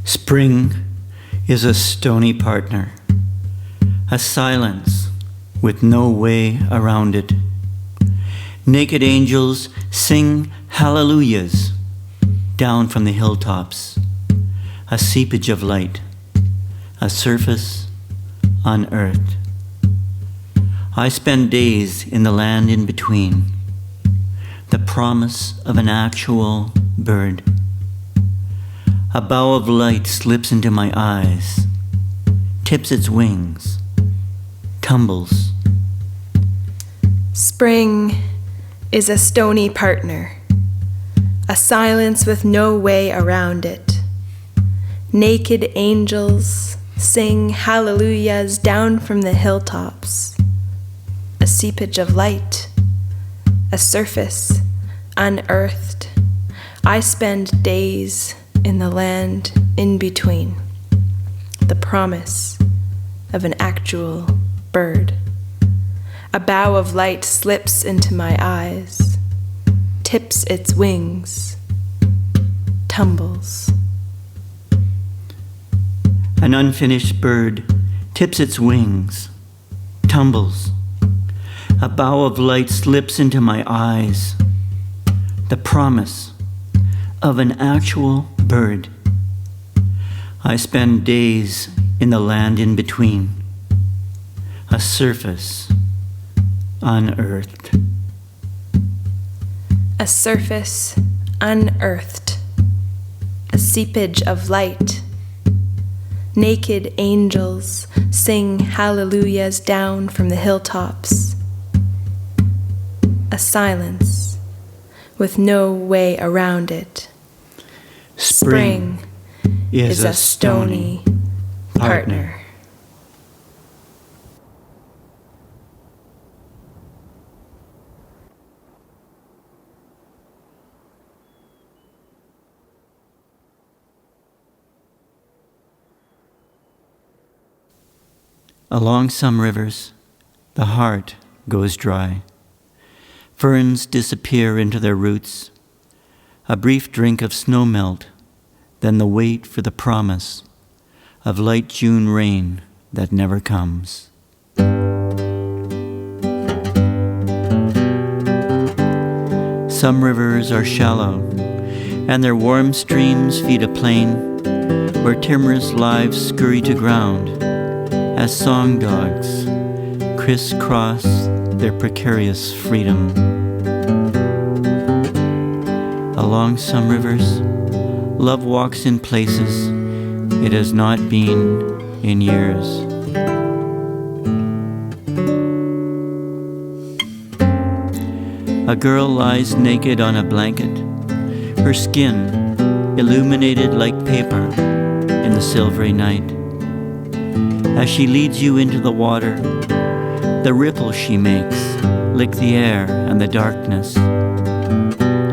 Spring is a stony partner, a silence with no way around it. Naked angels sing hallelujahs down from the hilltops, a seepage of light, a surface unearthed. I spend days in the land in between, the promise of an actual bird. A bow of light slips into my eyes, tips its wings, tumbles. Spring is a stony partner, a silence with no way around it. Naked angels sing hallelujahs down from the hilltops, a seepage of light, a surface unearthed. I spend days in the land in between, the promise of an actual bird. A bow of light slips into my eyes, tips its wings, tumbles. An unfinished bird tips its wings, tumbles. A bow of light slips into my eyes, the promise of an actual bird. I spend days in the land in between, a surface unearthed. A surface unearthed, a seepage of light. Naked angels sing hallelujahs down from the hilltops, a silence with no way around it. Spring is a stony partner. Along some rivers, the heart goes dry. Ferns disappear into their roots. A brief drink of snowmelt, then the wait for the promise of light June rain that never comes. Some rivers are shallow, and their warm streams feed a plain where timorous lives scurry to ground as song dogs crisscross their precarious freedom. Along some rivers, love walks in places it has not been in years. A girl lies naked on a blanket, her skin illuminated like paper in the silvery night. As she leads you into the water, the ripples she makes lick the air and the darkness.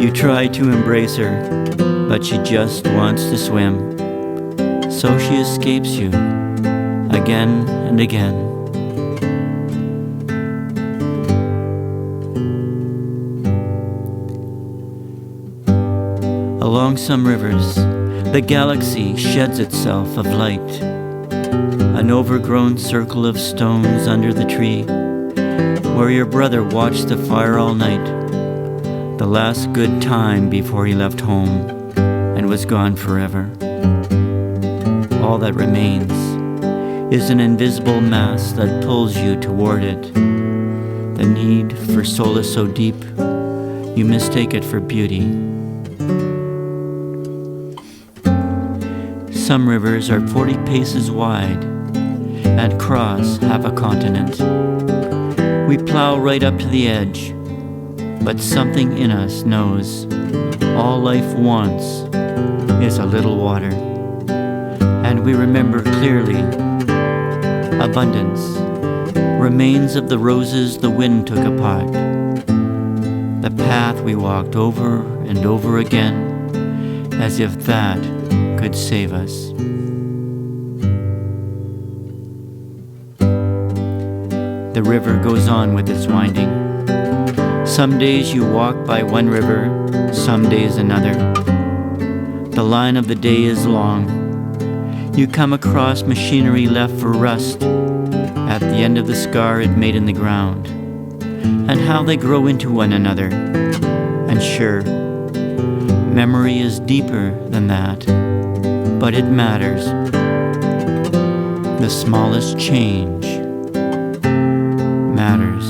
You try to embrace her, but she just wants to swim. So she escapes you again and again. Along some rivers, the galaxy sheds itself of light. An overgrown circle of stones under the tree, where your brother watched the fire all night, the last good time before he left home and was gone forever. All that remains is an invisible mass that pulls you toward it. The need for solace so deep, you mistake it for beauty. Some rivers are 40 paces wide and cross half a continent. We plow right up to the edge, but something in us knows all life wants is a little water. And we remember clearly abundance, remains of the roses the wind took apart, the path we walked over and over again, as if that could save us. The river goes on with its winding. Some days you walk by one river, some days another. The line of the day is long, You come across machinery left for rust at the end of the scar it made in the ground, and how they grow into one another. And sure, memory is deeper than that, but it matters. The smallest change matters.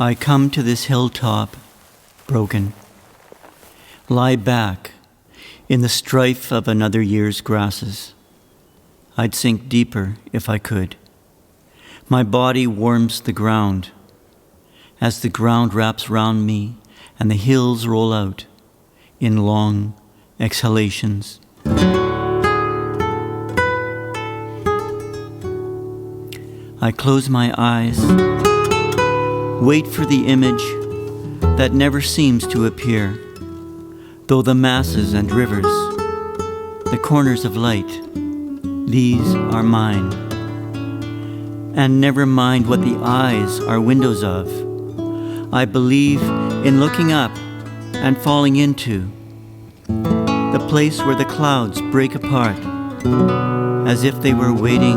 I come to this hilltop, broken, lie back in the strife of another year's grasses. I'd sink deeper if I could. My body warms the ground as the ground wraps round me and the hills roll out in long exhalations. I close my eyes, wait for the image that never seems to appear, though the masses and rivers, the corners of light, these are mine. And never mind what the eyes are windows of. I believe in looking up and falling into the place where the clouds break apart, as if they were waiting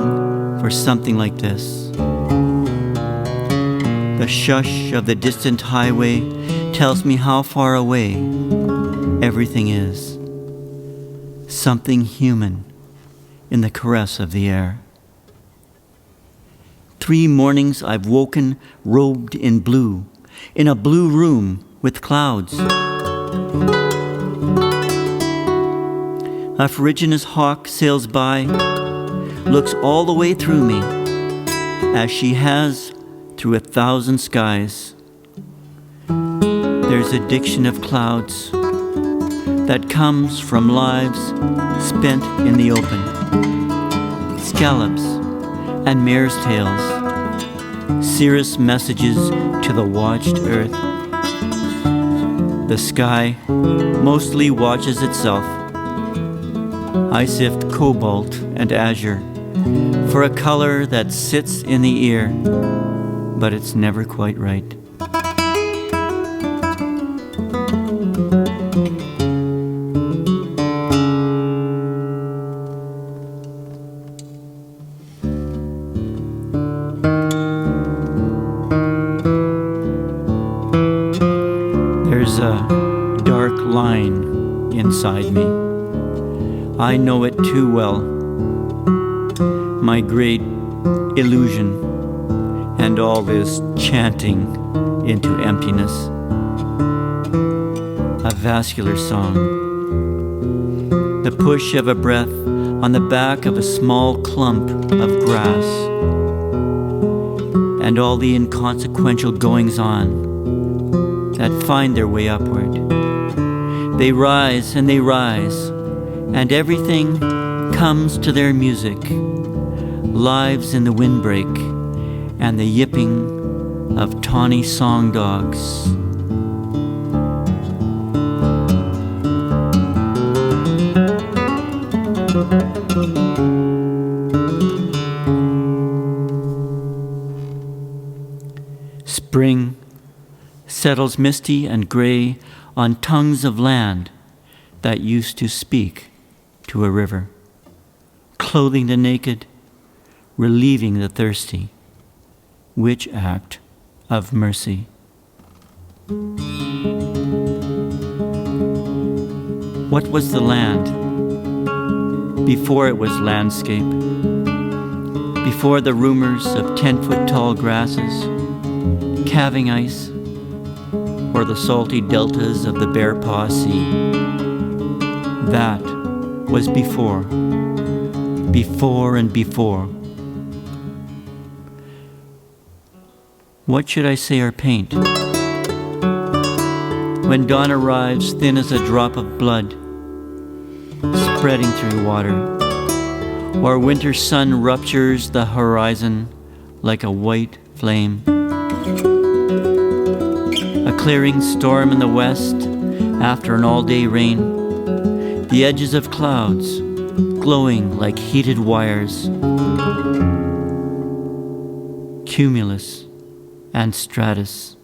for something like this. The shush of the distant highway tells me how far away everything is. Something human in the caress of the air. 3 mornings I've woken robed in blue, in a blue room with clouds. A ferruginous hawk sails by, looks all the way through me, as she has through 1,000 skies. There's a diction of clouds that comes from lives spent in the open. Scallops and mare's tails, cirrus messages to the watched earth. The sky mostly watches itself. I sift cobalt and azure for a color that sits in the ear, but it's never quite right. There's a dark line inside me. I know it too well. My great illusion and all this chanting into emptiness. A vascular song. The push of a breath on the back of a small clump of grass. And all the inconsequential goings-on that find their way upward. They rise, and everything comes to their music. Lives in the windbreak and the yipping of tawny song dogs. Spring settles misty and gray on tongues of land that used to speak to a river, clothing the naked, relieving the thirsty. Which act of mercy? What was the land before it was landscape? Before the rumors of 10-foot tall grasses, calving ice, or the salty deltas of the Bearpaw Sea? That was before and before. What should I say or paint? When dawn arrives thin as a drop of blood, spreading through water, or winter sun ruptures the horizon like a white flame. A clearing storm in the west After an all-day rain, the edges of clouds glowing like heated wires, cumulus and stratus.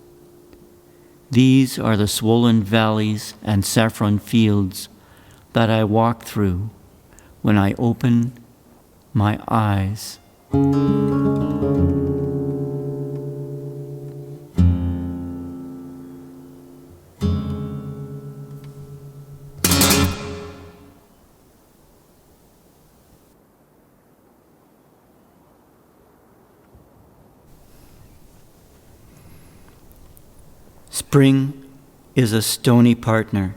These are the swollen valleys and saffron fields that I walk through when I open my eyes. Spring is a stony partner,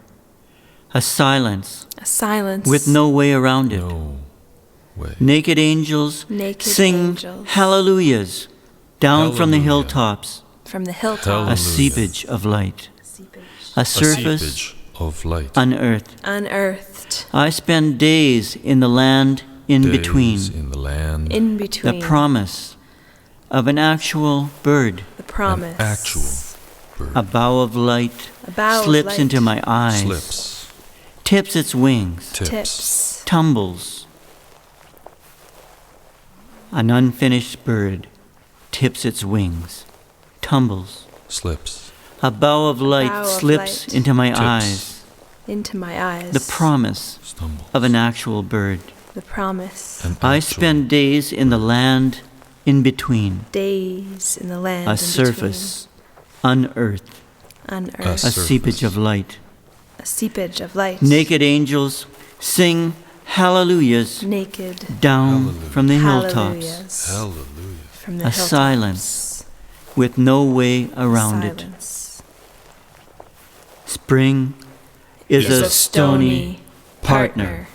a silence with no way around it. No way. Naked angels Naked sing angels. hallelujahs down from the Hallelujah. From hilltops, the Hallelujah. hilltops. a seepage of light, a A surface seepage of light. unearthed. Unearthed. I spend days in the land in Days between, in the land. In the between. promise of an actual bird. The promise. An actual bird. A bow of light A bow of slips light. into my eyes, Slips. tips its wings, Tips. Tips. tumbles. An unfinished bird tips its wings, tumbles. Slips. A bow of light bow of slips light. into my Tips. eyes, Into my eyes. the promise Stumble. of an actual bird. The promise. An I actual spend days in the land in between, Days in the land. a in surface unearthed, between. A Unearthed. a surface. seepage of light. A seepage of light. Naked angels sing hallelujahs Naked. down Hallelujah. from the hilltops, Hallelujahs. Hallelujah. From the A hilltops. silence with no way around it. Silence. Spring is Is a a stony partner.